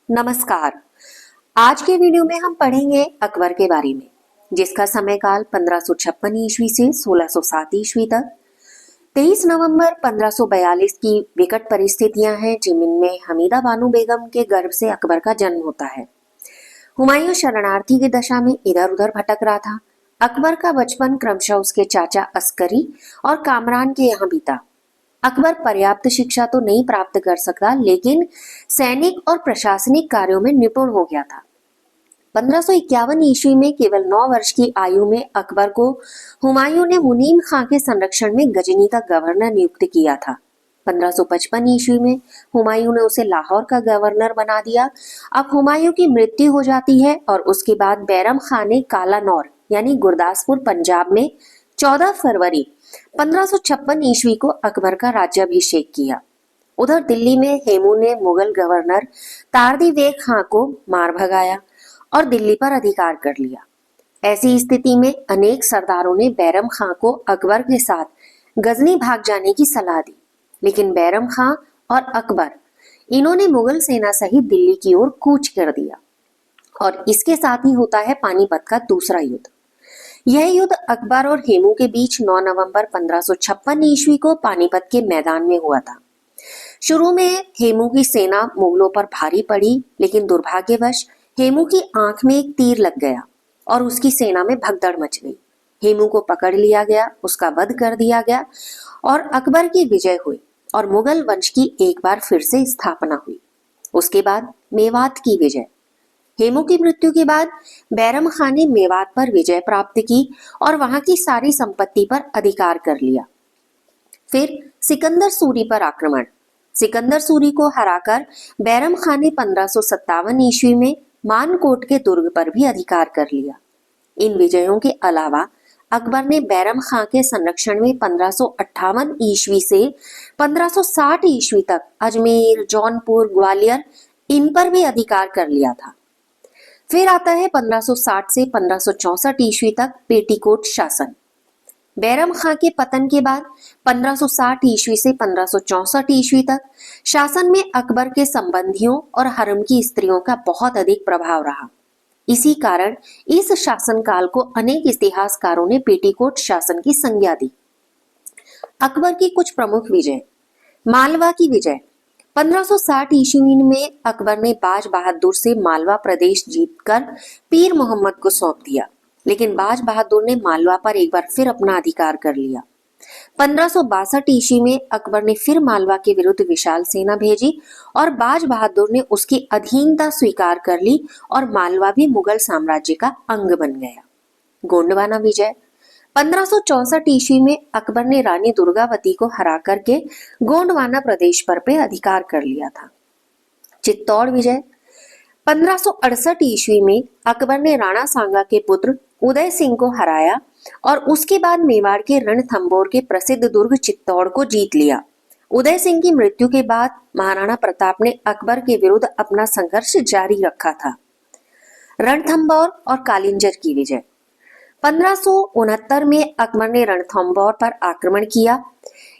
नमस्कार। आज के वीडियो में हम पढ़ेंगे अकबर के बारे में, जिसका समय काल 1556 ईस्वी से 1607 ईस्वी तक। 23 नवंबर 1542 की विकट परिस्थितियां हैं जिनमें हमीदा बानो बेगम के गर्भ से अकबर का जन्म होता है। हुमायूं शरणार्थी की दशा में इधर उधर भटक रहा था। अकबर का बचपन क्रमशः उसके चाचा अस्करी और कामरान के यहाँ बीता। अकबर पर्याप्त शिक्षा तो नहीं प्राप्त कर सकता, लेकिन सैनिक और प्रशासनिक कार्यों में निपुण हो गया था। 1551 ईस्वी में केवल 9 वर्ष की आयु में अकबर को हुमायूं ने मुनीम खां के संरक्षण में गजनी का गवर्नर नियुक्त किया था। 1555 ईस्वी में हुमायूं ने उसे लाहौर का गवर्नर बना दिया। अब हुमायूं की मृत्यु हो जाती है और उसके बाद बैरम खां ने कालानौर यानी गुरदासपुर पंजाब में 14 फरवरी 1556 ईस्वी को अकबर का राज्याभिषेक किया। उधर दिल्ली में हेमू ने मुगल गवर्नर तारदी बेग खां को मार भगाया और दिल्ली पर अधिकार कर लिया। ऐसी स्थिति में अनेक सरदारों ने बैरम खां को अकबर के साथ गजनी भाग जाने की सलाह दी, लेकिन बैरम खां और अकबर इन्होंने मुगल सेना सहित दिल्ली की ओर कूच कर दिया और इसके साथ ही होता है पानीपत का दूसरा युद्ध। यह युद्ध अकबर और हेमू के बीच 9 नवंबर 1556 ईस्वी को पानीपत के मैदान में हुआ था। शुरू में हेमू की सेना मुगलों पर भारी पड़ी, लेकिन दुर्भाग्यवश हेमू की आंख में एक तीर लग गया और उसकी सेना में भगदड़ मच गई। हेमू को पकड़ लिया गया, उसका वध कर दिया गया और अकबर की विजय हुई और मुगल वंश की एक बार फिर से स्थापना हुई। उसके बाद मेवात की विजय। हेमू की मृत्यु के बाद बैरम खां ने मेवात पर विजय प्राप्त की और वहां की सारी संपत्ति पर अधिकार कर लिया। फिर सिकंदर सूरी पर आक्रमण। सिकंदर सूरी को हराकर बैरम खां ने 1557 ईस्वी में मानकोट के दुर्ग पर भी अधिकार कर लिया। इन विजयों के अलावा अकबर ने बैरम खां के संरक्षण में 1558 ईस्वी से 1560 ईस्वी तक अजमेर, जौनपुर, ग्वालियर इन पर भी अधिकार कर लिया था। फिर आता है 1560 से 1564 ईस्वी तक पेटीकोट शासन। बैरम खां के पतन के बाद 1560 ईस्वी से 1564 ईस्वी तक शासन में अकबर के संबंधियों और हरम की स्त्रियों का बहुत अधिक प्रभाव रहा। इसी कारण इस शासनकाल को अनेक इतिहासकारों ने पेटीकोट शासन की संज्ञा दी। अकबर की कुछ प्रमुख विजय। मालवा की विजय। 1560 ईस्वी में अकबर ने बाज बहादुर से मालवा प्रदेश जीतकर पीर मोहम्मद को सौंप दिया, लेकिन बाज बहादुर ने मालवा पर एक बार फिर अपना अधिकार कर लिया। 1562 ईस्वी में अकबर ने फिर मालवा के विरुद्ध विशाल सेना भेजी और बाज बहादुर ने उसकी अधीनता स्वीकार कर ली और मालवा भी मुगल साम्राज्य का अंग बन गया। गोंडवाना विजय। 1564 ईस्वी में अकबर ने रानी दुर्गावती को हरा करके गोंडवाना प्रदेश पर पे अधिकार कर लिया था। चित्तौड़ विजय। 1568 ईस्वी में अकबर ने राणा सांगा के पुत्र उदय सिंह को हराया और उसके बाद मेवाड़ के रणथंभौर के प्रसिद्ध दुर्ग चित्तौड़ को जीत लिया। उदय सिंह की मृत्यु के बाद महाराणा प्रताप ने अकबर के विरुद्ध अपना संघर्ष जारी रखा था। रणथंभौर और कालिंजर की विजय। 1569 में अकबर ने रणथंभौर पर आक्रमण किया।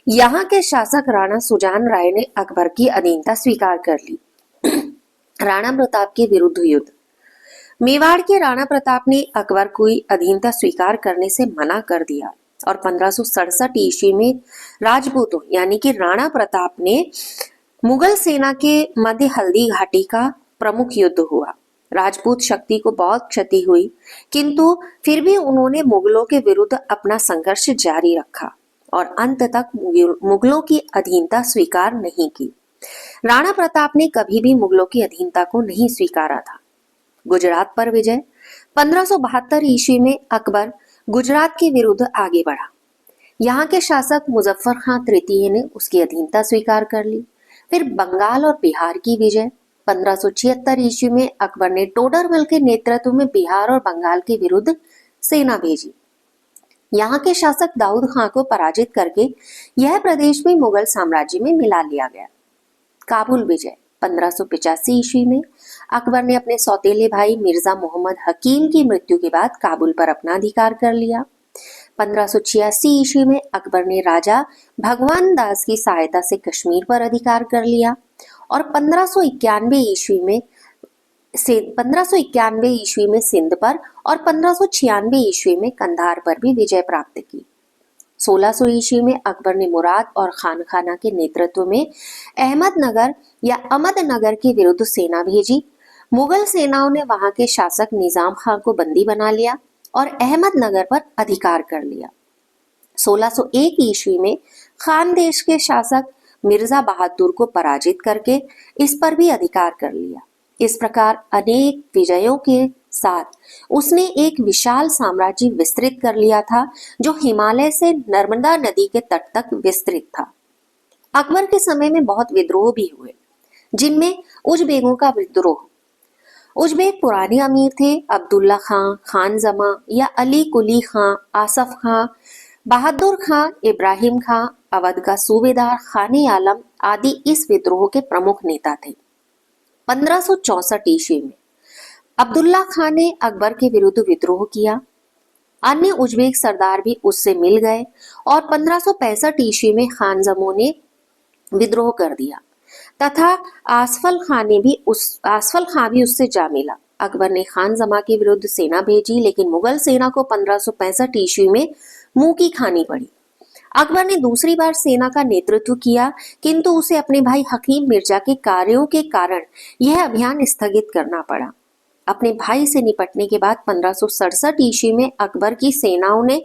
यहाँ के शासक राणा सुजान राय ने अकबर की अधीनता स्वीकार कर ली। राणा प्रताप के विरुद्ध युद्ध। मेवाड़ के राणा प्रताप ने अकबर को अधीनता स्वीकार करने से मना कर दिया और 1567 ईस्वी में राजपूतों यानी कि राणा प्रताप ने मुगल सेना के मध्य हल्दी घाटी का प्रमुख युद्ध हुआ। राजपूत शक्ति को बहुत क्षति हुई, किंतु फिर भी उन्होंने मुगलों के विरुद्ध अपना संघर्ष जारी रखा और अंत तक मुगलों की अधीनता स्वीकार नहीं की। राणा प्रताप ने कभी भी मुगलों की अधीनता को नहीं स्वीकारा था। गुजरात पर विजय। 1572 ईस्वी में अकबर गुजरात के विरुद्ध आगे बढ़ा। यहाँ के शासक मुजफ्फर खां तृतीय ने उसकी अधीनता स्वीकार कर ली। फिर बंगाल और बिहार की विजय। 1576 ईस्वी में अकबर ने टोडरमल के नेतृत्व में बिहार और बंगाल के विरुद्ध सेना भेजी। यहाँ के शासक दाऊद खां को पराजित करके यह प्रदेश भी मुगल साम्राज्य में मिला लिया गया। काबुल विजय। 1585 ईस्वी में अकबर ने अपने सौतेले भाई मिर्जा मोहम्मद हकीम की मृत्यु के बाद काबुल पर अपना अधिकार कर लिया। 1586 ईस्वी में अकबर ने राजा भगवान दास की सहायता से कश्मीर पर अधिकार कर लिया और 1591 ईस्वी में 1591 ईस्वी में सिंध पर और 1596 ईस्वी में कंधार पर भी विजय प्राप्त की। 1600 ईस्वी में अकबर ने मुराद और खान खाना के नेतृत्व में अहमदनगर या अहमदनगर के विरुद्ध सेना भेजी। मुगल सेनाओं ने वहां के शासक निजाम खान को बंदी बना लिया और अहमदनगर पर अधिकार कर लिया। 1601 ईस्वी में खान देश के शासक मिर्जा बहादुर को पराजित करके इस पर भी अधिकार कर लिया। इस प्रकार अनेक विजयों के साथ उसने एक विशाल साम्राज्य विस्तृत कर लिया था जो हिमालय से नर्मदा नदी के तट तक विस्तृत था। अकबर के समय में बहुत विद्रोह भी हुए, जिनमें उजबेगों का विद्रोह। उजबेक पुराने अमीर थे अब्दुल्ला खां, खान जमा या अली कुली खां, आसफ खां, बहादुर खां, इब्राहिम खां, अवध का सूबेदार खाने आलम आदि इस विद्रोह के प्रमुख नेता थे। 1564 ईस्वी में अब्दुल्ला खां ने अकबर के विरुद्ध विद्रोह किया। अन्य उजबेक सरदार भी उससे मिल गए और 1565 ईस्वी में खान जमो ने विद्रोह कर दिया तथा आसफल खां भी उससे जा मिला। अकबर ने खान जमा के विरुद्ध सेना भेजी, लेकिन मुगल सेना को 1565 ईस्वी में मुंह की खानी पड़ी। अकबर ने दूसरी बार सेना का नेतृत्व किया, किंतु उसे अपने भाई हकीम मिर्जा के कार्यों के कारण यह अभियान स्थगित करना पड़ा। अपने भाई से निपटने के बाद 1567 ईस्वी में अकबर की सेनाओं ने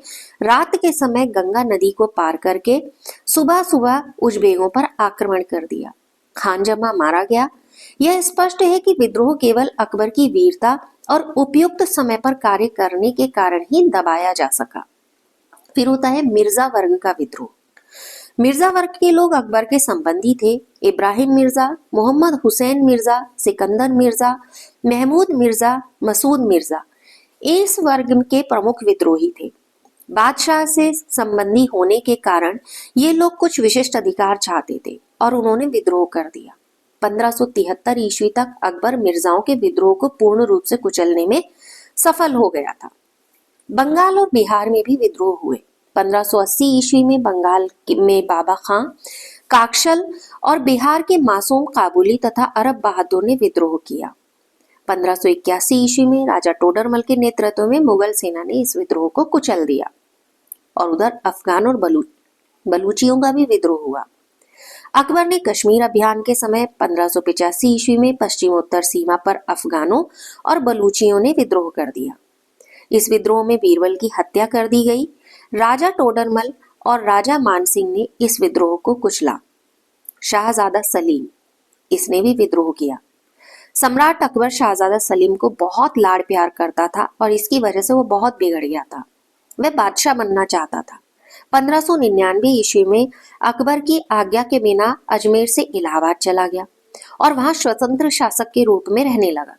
रात के समय गंगा नदी को पार करके सुबह सुबह उजबेगों पर आक्रमण कर दिया। खान जमा मारा गया। यह स्पष्ट है कि विद्रोह केवल अकबर की वीरता और उपयुक्त समय पर कार्य करने के कारण ही दबाया जा सका। फिर होता है मिर्जा वर्ग का विद्रोह। मिर्जा वर्ग के लोग अकबर के संबंधी थे। इब्राहिम मिर्जा, मोहम्मद हुसैन मिर्जा, सिकंदर मिर्जा, महमूद मिर्जा, मसूद मिर्जा इस वर्ग के प्रमुख विद्रोही थे। बादशाह से संबंधी होने के कारण ये लोग कुछ विशिष्ट अधिकार चाहते थे और उन्होंने विद्रोह कर दिया। 1573 ईस्वी तक अकबर मिर्जाओं के विद्रोह को पूर्ण रूप से कुचलने में सफल हो गया था। बंगाल और बिहार में भी विद्रोह हुए। 1580 ईस्वी में बंगाल में बाबा खां, काकशल और बिहार के मासूम काबुली तथा अरब बहादुर ने विद्रोह किया। 1581 ईस्वी में राजा टोडरमल के नेतृत्व में मुगल सेना ने इस विद्रोह को कुचल दिया। और उधर अफगान और बलूचियों का भी विद्रोह हुआ। अकबर ने कश्मीर अभियान के समय 1585 ईस्वी में पश्चिमोत्तर सीमा पर अफगानों और बलूचियों ने विद्रोह कर दिया। इस विद्रोह में बीरबल की हत्या कर दी गई। राजा टोडरमल और राजा मानसिंह ने इस विद्रोह को कुचला। शाहजादा सलीम, इसने भी विद्रोह किया। सम्राट अकबर शाहजादा सलीम को बहुत लाड़ प्यार करता था और इसकी वजह से वो बहुत बिगड़ गया था। वह बादशाह बनना चाहता था। 1599 ईस्वी में अकबर की आज्ञा के बिना अजमेर से इलाहाबाद चला गया और वहां स्वतंत्र शासक के रूप में रहने लगा।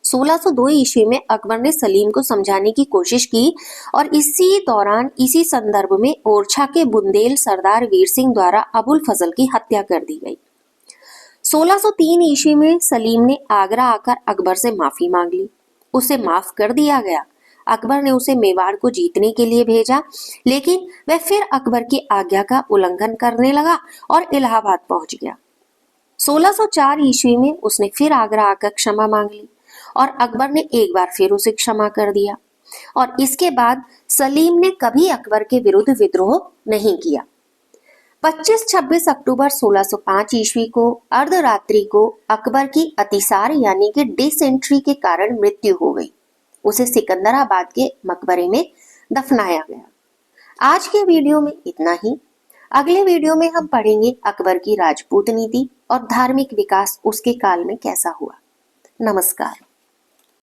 1602 ईस्वी में अकबर ने सलीम को समझाने की कोशिश की और इसी संदर्भ में ओरछा के बुंदेल सरदार वीर सिंह द्वारा अबुल फजल की हत्या कर दी गई। 1603 ईस्वी में सलीम ने आगरा आकर अकबर से माफी मांग ली। उसे माफ कर दिया गया। अकबर ने उसे मेवाड़ को जीतने के लिए भेजा, लेकिन वह फिर अकबर की आज्ञा का उल्लंघन करने लगा और इलाहाबाद पहुंच गया। 1604 ईस्वी में उसने फिर आगरा आकर क्षमा मांग ली और अकबर ने एक बार फिर उसे क्षमा कर दिया और इसके बाद सलीम ने कभी अकबर के विरुद्ध विद्रोह नहीं किया। 25-26 अक्टूबर 1605 ईस्वी को अर्धरात्रि को अकबर की अतिसार यानी कि डिसेंट्री के कारण मृत्यु हो गई। उसे सिकंदराबाद के मकबरे में दफनाया गया। आज के वीडियो में इतना ही। अगले वीडियो में हम पढ़ेंगे अकबर की राजपूत नीति और धार्मिक विकास उसके काल में कैसा हुआ। नमस्कार।